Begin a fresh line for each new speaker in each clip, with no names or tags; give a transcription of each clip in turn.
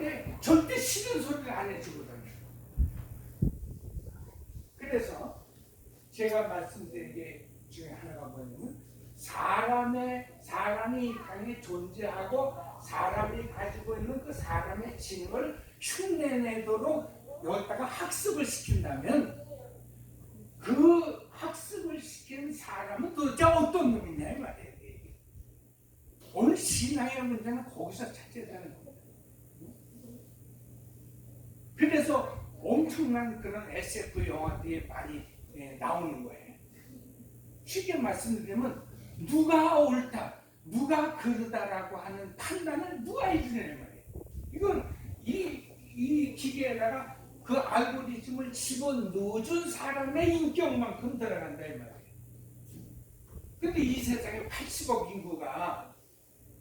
그런데 절대 싫은 소리를 안 해주거든요. 그래서 제가 말씀드린 게 중에 하나가 뭐냐면 사람이 이 땅에 존재하고 사람이 가지고 있는 그 사람의 지능을 흉내내도록 여기다가 학습을 시킨다면 그 학습을 시킨 사람은 도대체 어떤 놈이냐 이 말이에요. 오늘 신앙의 문제는 거기서 찾아야 되는 겁니다. 그래서 엄청난 그런 SF 영화들이 많이 나오는 거예요. 쉽게 말씀드리면 누가 옳다, 누가 그르다라고 하는 판단을 누가 해주느냐 말이에요. 이건 이 기계에다가 그 알고리즘을 집어넣어준 사람의 인격만큼 들어간다 이 말이에요. 근데 이 세상에 80억 인구가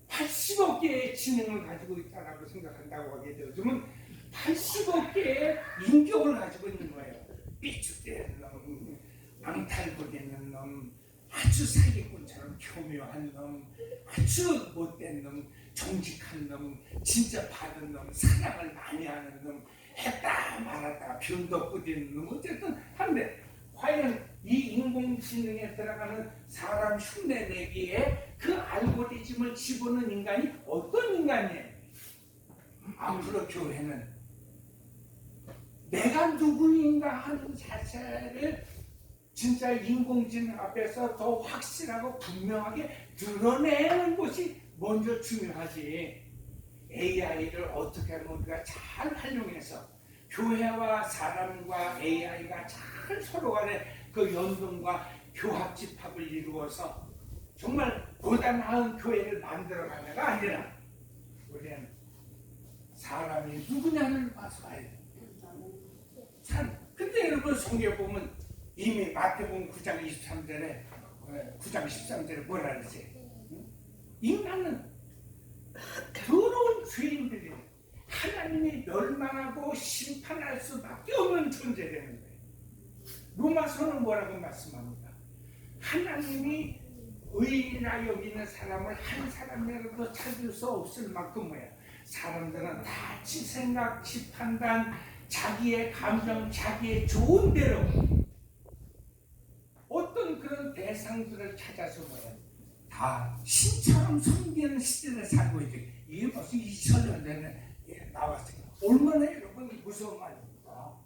80억 개의 지능을 가지고 있다고 생각한다고 하게 되어지면 80억 개의 인격을 가지고 있는 거예요. 삐죽대는 놈, 앙탈부리는 놈, 아주 사기꾼처럼 교묘한 놈, 아주 못된 놈, 정직한 놈, 진짜 받은 놈, 사랑을 많이 하는 놈, 했다 말았다 변덕 부리는 놈, 어쨌든 한데 과연 이 인공지능에 들어가는 사람 흉내내기에 그 알고리즘을 집어넣은 인간이 어떤 인간이에요? 앞으로 교회는 내가 누구인가 하는 자체를 진짜 인공지능 앞에서 더 확실하고 분명하게 드러내는 것이 먼저 중요하지. AI를 어떻게 하면 우리가 잘 활용해서 교회와 사람과 AI가 잘 서로 간에 그 연동과 교합 집합을 이루어서 정말 보다 나은 교회를 만들어가냐가 아니라 우리는 사람이 누구냐를 봐서 봐야 돼요. 근데 여러분 성경 보면 이미 마태복음 9장 23절에 9장 13절에 뭐라 그러지? 인간은 더러운 죄인들이 하나님이 멸망하고 심판할 수밖에 없는 존재라는 거예요. 로마서는 뭐라고 말씀합니까? 하나님이 의인이라 여기는 사람을 한 사람이라도 찾을 수 없을 만큼 뭐야? 사람들은 다 지 생각, 지 판단, 자기의 감정, 자기의 좋은 대로 어떤 그런 대상들을 찾아서 뭐야? 다 신처럼 섬기는 시대를 살고 있죠. 이게 벌써 2000년 전에 나왔어요. 얼마나 여러분 무서운 말입니까?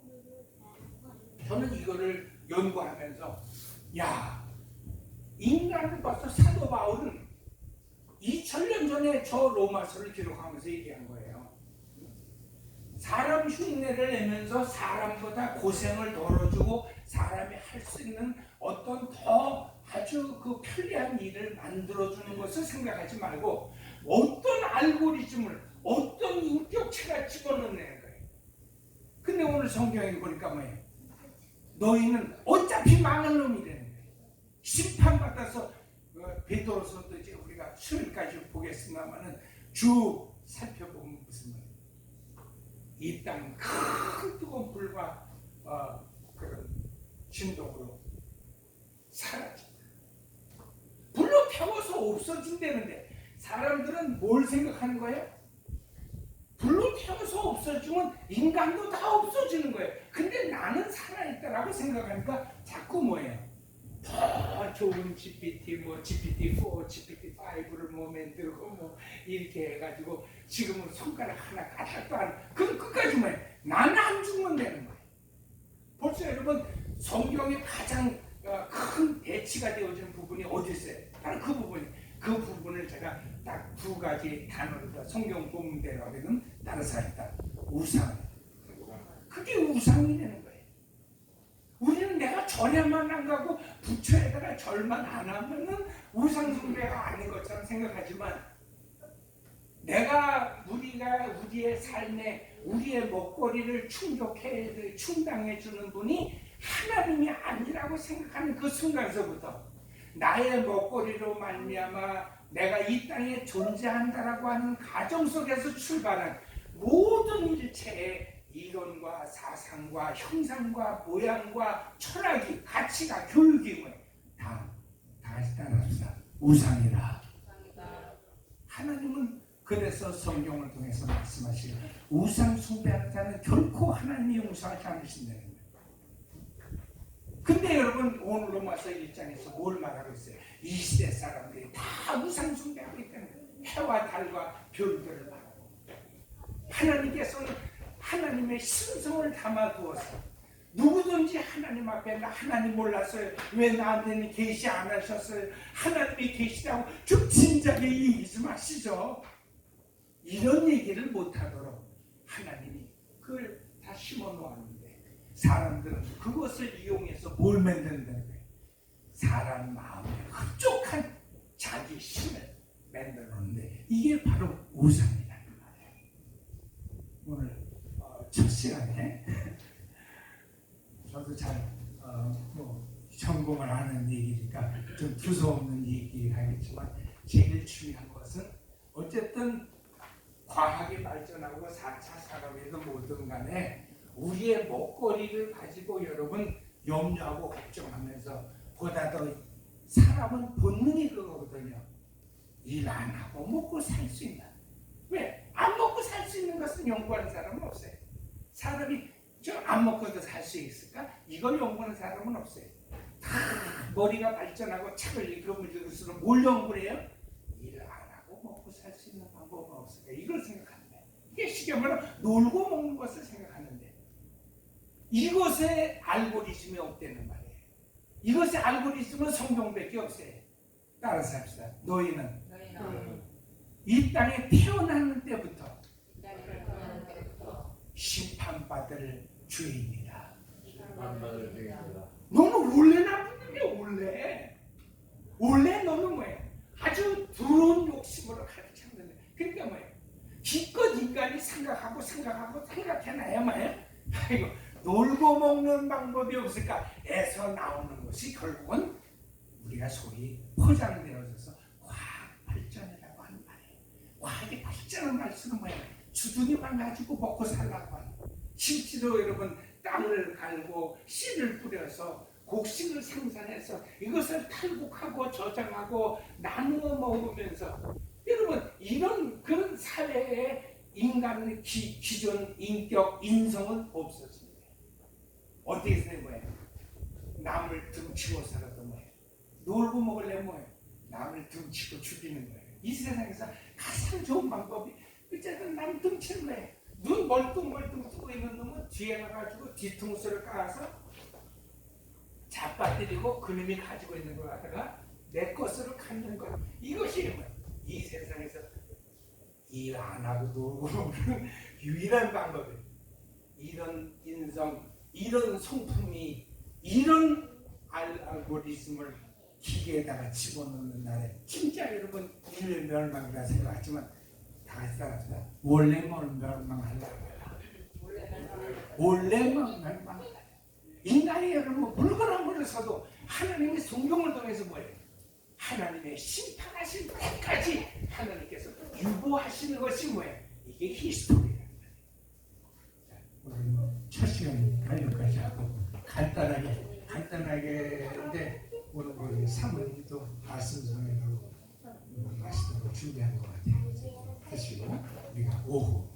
저는 이거를 연구하면서 야, 인간은 벌써 사도 바울은 2000년 전에 저 로마서를 기록하면서 얘기한 거예요. 사람 흉내를 내면서 사람보다 고생을 덜어주고 사람이 할 수 있는 어떤 더 아주 그 편리한 일을 만들어주는 것을 생각하지 말고 어떤 알고리즘을 어떤 인격체가 집어넣는 거예요. 근데 오늘 성경에 보니까 뭐예요? 너희는 어차피 망할 놈이라는 거예요. 심판받아서 베드로서도 이제 우리가 수요일까지 보겠습니다만은 쭉 살펴보면 무슨 말이에요? 이 땅 큰 뜨거운 불과 그런 진동으로 사라진다. 불로 태워서 없어진다는데 사람들은 뭘 생각하는 거예요? 불로 태워서 없어지면 인간도 다 없어지는 거예요. 근데 나는 살아있다라고 생각하니까 자꾸 뭐예요? 더 좋은 GPT, GPT-4, GPT-5를 만들고 이렇게 해가지고 지금은 손가락 하나 까딱도 안, 그럼 끝까지 뭐예요? 나는 안 죽으면 되는 거예요. 벌써 여러분 성경의 가장 큰 대치가 되어지는 부분이 어디 있어요? 바로 그 부분이. 그 부분을 제가 딱 두 가지 단어로 성경 본문대로 하면 따라서 했다. 우상. 그게 우상이 되는 거예요. 우리는 내가 절에만 안 가고 부처에다가 절만 안 하면은 우상 숭배가 아닌 것처럼 생각하지만 우리가 우리의 삶에 우리의 먹거리를 충당해 주는 분이 하나님이 아니라고 생각하는 그 순간서부터 나의 먹거리로 말미암아 내가 이 땅에 존재한다라고 하는 가정 속에서 출발한 모든 일체의 이론과 사상과 형상과 모양과 철학이 가치가 교육이 다 따라합시다. 우상이라. 하나님은 그래서 성경을 통해서 말씀하시고 우상 숭배하는 자는 결코 하나님이 용서하지 않으신다는 거예요. 근데 여러분 오늘 로마서 1장에서 뭘 말하고 있어요? 이 시대 사람들이 다 우상 숭배하고 있다는 거예요. 해와 달과 별들을 말하고 하나님께서는 하나님의 신성을 담아두어서 누구든지 하나님 앞에 나 하나님 몰랐어요. 왜 나한테는 계시 안 하셨어요? 하나님이 계시다고 좀 진작에 얘기 좀 하시죠. 이런 얘기를 못하도록 하나님이 그걸 다 심어놓았는데 사람들은 그것을 이용해서 뭘 만든다는 거예요? 사람 마음에 흡족한 자기 신을 만들었는데 이게 바로 우상이라는 말이에요. 오늘 첫 시간에 저도 잘 전공을 하는 얘기니까 좀 두서없는 얘기를 하겠지만 제일 중요한 것은 어쨌든 과학이 발전하고 4차 산업에도 뭐든 간에 우리의 먹거리를 가지고 여러분 염려하고 걱정하면서 보다 더 사람은 본능이 그거거든요. 일 안 하고 먹고 살 수 있나? 왜? 안 먹고 살 수 있는 것은 연구하는 사람은 없어요. 사람이 저 안 먹고도 살 수 있을까? 이걸 연구하는 사람은 없어요. 다 머리가 발전하고 책을 읽으면서 뭘 연구를 해요? 일 안 하고 먹고 살 수 있는 방법은 없을까? 이걸 생각하는데 이게 쉽게 말하면 놀고 먹는 것을 생각하는데 이것에 알고리즘이 없다는 말이에요. 이것의 알고리즘은 성경밖에 없어요. 따라서 합시다. 너희는 이 땅에 태어나는 때부터 심판받을 죄인이다. 너는 원래 나쁜 놈이야. 원래 너는 뭐야? 아주 더러운 욕심으로 가득 찼는데 그러니까 뭐야? 기껏 인간이 생각하고 생각해놔야만 아이고 놀고 먹는 방법이 없을까? 에서 나오는 것이 결국은 우리가 소위 포장되어져서 과학 발전이라고 하는 말이에요. 과학이 발전한 말씀은 뭐예요? 주둥이만 가지고 먹고 살라고 하는 거예요. 실제로 여러분 땅을 갈고 씨를 뿌려서 곡식을 생산해서 이것을 탈곡하고 저장하고 나누어 먹으면서 여러분 이런 그런 사회에 인간의 기존 인격 인성은 없었습니다. 어떻게 된 거예요? 남을 등치고 살았던 거예요. 놀고 먹으려면 뭐예요? 남을 등치고 죽이는 거예요. 이 세상에서 가장 좋은 방법이 어쨌든 남 등치는 거예요. 눈 멀뚱멀뚱 뜨고 있는 놈은 뒤에 가가지고 뒤통수를 까서 잡아뜨리고 그놈이 가지고 있는 걸 갖다가 내 것으로 갖는 것. 이것이 뭐예요? 이 세상에서 일 안 하고 놀고 먹는 유일한 방법이에요. 이런 인성, 이런 성품이, 이런 알고리즘을 기계에다가 집어넣는 날에 진짜 여러분 인류 멸망이라 생각하지만 다 같이 따라합시다. 원래 멸망하려고 원래 멸망하려고 인간이 여러분 물건한 것을 써도 하나님의 성경을 통해서 뭐예요? 하나님의 심판하실 때까지 하나님께서 유보하시는 것이 뭐예요? 이게 히스토리라는 거예요. 오늘 첫 시간이니까 여기까지 하고 간단하게 오늘 우리 사모님도 말씀 전해드리고 하시도록 준비한 것 같아요. 하시고 우리가 오후